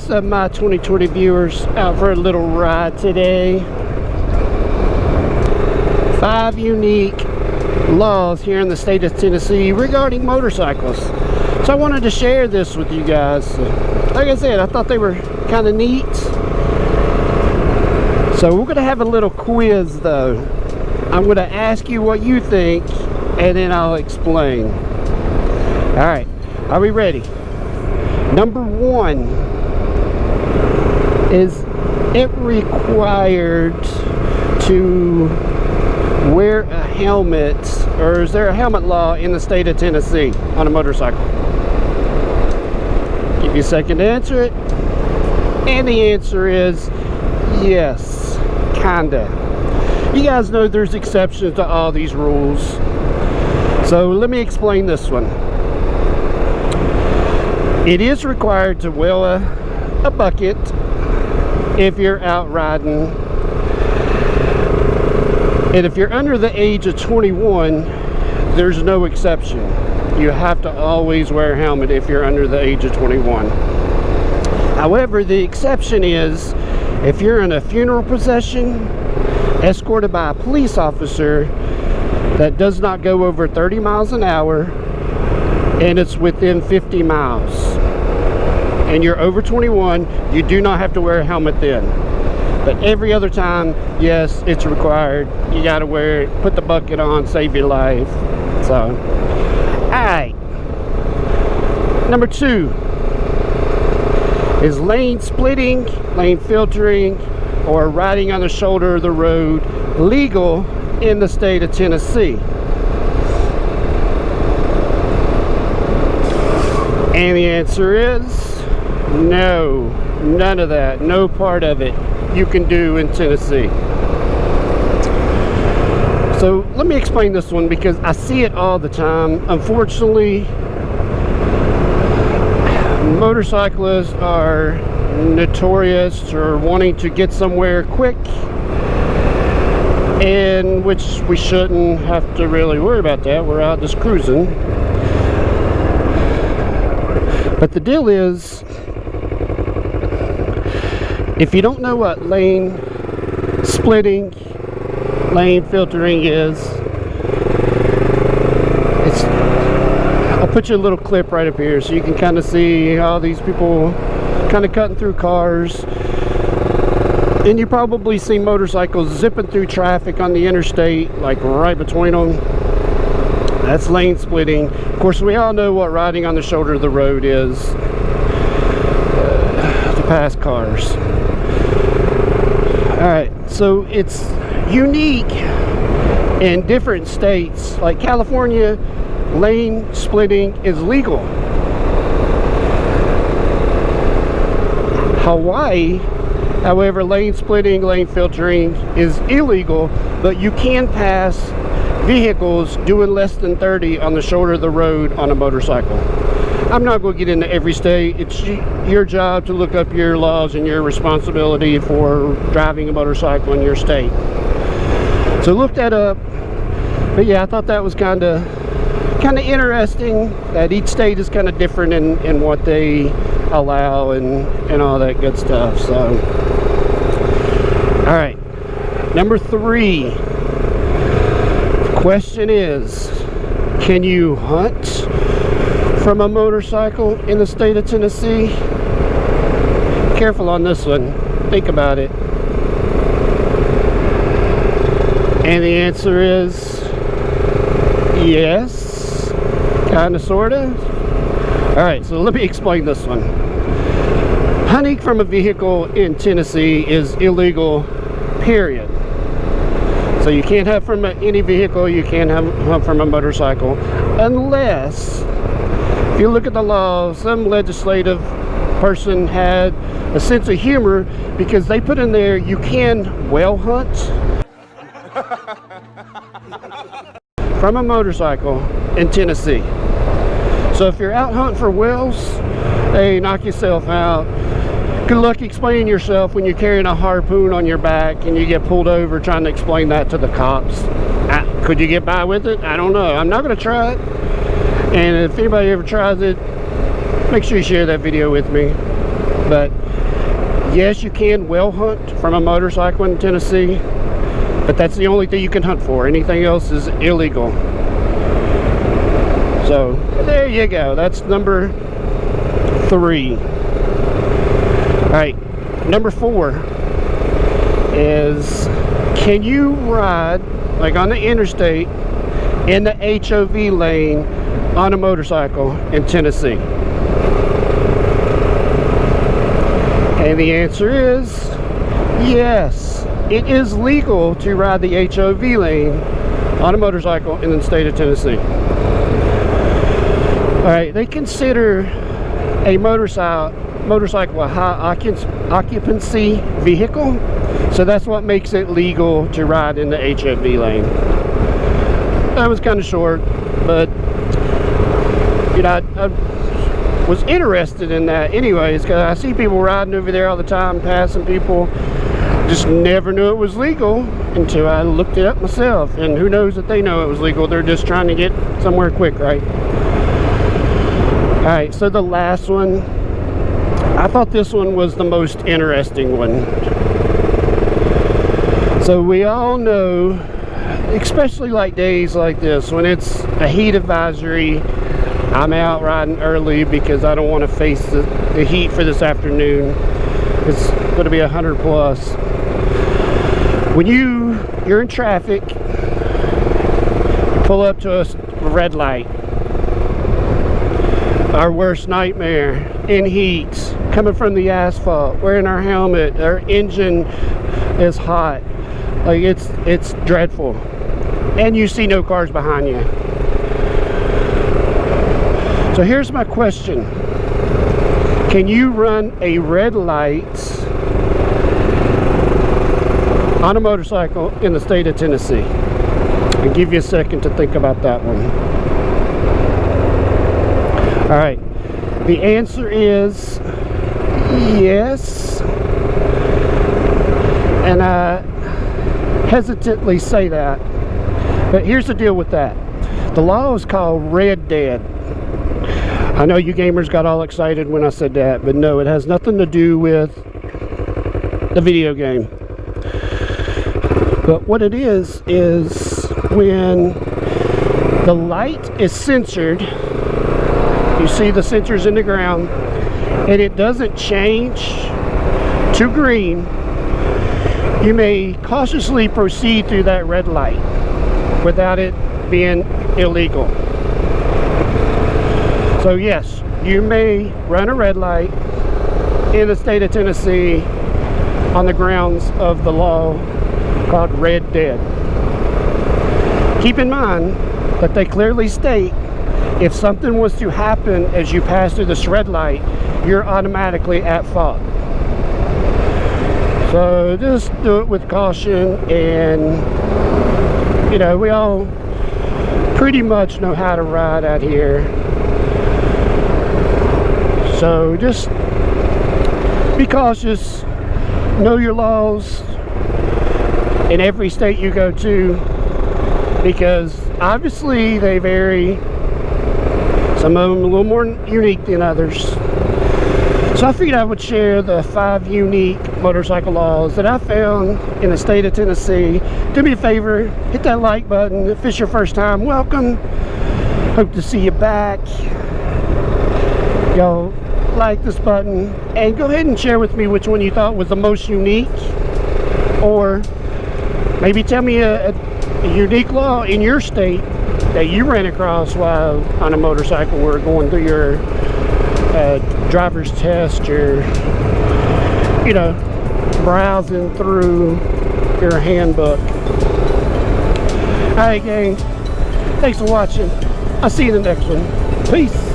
What's up, my 2020 viewers? Out for a little ride today. 5 unique laws here in the state of Tennessee regarding motorcycles. So I wanted to share this with you guys. Like I said, I thought they were kind of neat. So we're going to have a little quiz though. I'm going to ask you what you think and then I'll explain. Alright, are we ready? Number 1. Is it required to wear a helmet, or is there a helmet law in the state of Tennessee on a motorcycle? Give you a second to answer it. And the answer is yes, kinda. You guys know there's exceptions to all these rules. So let me explain this one. It is required to wear a bucket if you're out riding, and if you're under the age of 21, there's no exception. You have to always wear a helmet if you're under the age of 21. However, the exception is if you're in a funeral procession escorted by a police officer that does not go over 30 miles an hour and it's within 50 miles. And you're over 21, you do not have to wear a helmet then. But every other time, yes, it's required. You gotta wear it, put the bucket on, save your life. So, alright. Number 2 is lane splitting, lane filtering, or riding on the shoulder of the road legal in the state of Tennessee? And the answer is no, none of that, no part of it you can do in Tennessee. So let me explain this one because I see it all the time. Unfortunately, motorcyclists are notorious for wanting to get somewhere quick, and which we shouldn't have to really worry about that. We're out just cruising. But the deal is, if you don't know what lane splitting, lane filtering is, I'll put you a little clip right up here so you can kind of see all these people kind of cutting through cars. And you probably see motorcycles zipping through traffic on the interstate, like right between them. That's lane splitting. Of course, we all know what riding on the shoulder of the road is, to pass cars. Alright, so it's unique in different states. Like California, lane splitting is legal. Hawaii, however, lane splitting, lane filtering is illegal, but you can pass vehicles doing less than 30 on the shoulder of the road on a motorcycle. I'm not going to get into every state. It's your job to look up your laws and your responsibility for driving a motorcycle in your state. So look that up. But yeah, I thought that was kind of interesting that each state is kind of different in what they allow and all that good stuff. So, all right, number 3. The question is, can you hunt from a motorcycle in the state of Tennessee? Careful on this one. Think about it. And the answer is yes, kind of, sort of. Alright, so let me explain this one. Hunting from a vehicle in Tennessee is illegal, period. So you can't hunt from any vehicle, you can't hunt from a motorcycle, unless, if you look at the law, some legislative person had a sense of humor because they put in there you can whale hunt from a motorcycle in Tennessee. So if you're out hunting for whales, hey, knock yourself out. Good luck explaining yourself when you're carrying a harpoon on your back and you get pulled over trying to explain that to the cops. Could you get by with it? I don't know. I'm not going to try it. And if anybody ever tries it, make sure you share that video with me. But yes, you can well hunt from a motorcycle in Tennessee, but that's the only thing you can hunt for. Anything else is illegal. So there you go. That's number 3. All right, number 4 is, can you ride like on the interstate in the HOV lane on a motorcycle in Tennessee? And the answer is yes. It is legal to ride the HOV lane on a motorcycle in the state of Tennessee. Alright, they consider a motorcycle a high occupancy vehicle, so that's what makes it legal to ride in the HOV lane. That was kind of short, but you know, I was interested in that anyways, because I see people riding over there all the time, passing people. Just never knew it was legal until I looked it up myself, and who knows that they know it was legal. They're just trying to get somewhere quick, right? Alright, so the last one, I thought this one was the most interesting one. So we all know, especially like days like this, when it's a heat advisory, I'm out riding early because I don't want to face the heat for this afternoon. It's going to be 100 plus. When you're in traffic, you pull up to a red light. Our worst nightmare, in heat, coming from the asphalt, wearing our helmet, our engine is hot. Like it's dreadful. And you see no cars behind you. So here's my question. Can you run a red light on a motorcycle in the state of Tennessee? I'll give you a second to think about that one. Alright, the answer is yes. And I hesitantly say that, but here's the deal with that. The law is called Red Dead. I know you gamers got all excited when I said that, but no, it has nothing to do with the video game. But what it is when the light is censored, you see the sensors in the ground, and it doesn't change to green, you may cautiously proceed through that red light without it being illegal. So yes, you may run a red light in the state of Tennessee on the grounds of the law called Red Dead. Keep in mind that they clearly state if something was to happen as you pass through this red light, you're automatically at fault. So just do it with caution, and you know, we all pretty much know how to ride out here. So just be cautious, know your laws in every state you go to, because obviously they vary. Some of them a little more unique than others. So I figured I would share the 5 unique motorcycle laws that I found in the state of Tennessee. Do me a favor, hit that like button. If it's your first time, welcome. Hope to see you back. Y'all like this button, and go ahead and share with me which one you thought was the most unique, or maybe tell me a unique law in your state that you ran across while on a motorcycle or going through your driver's test, or you know, browsing through your handbook. Alright gang, thanks for watching. I'll see you in the next one. Peace.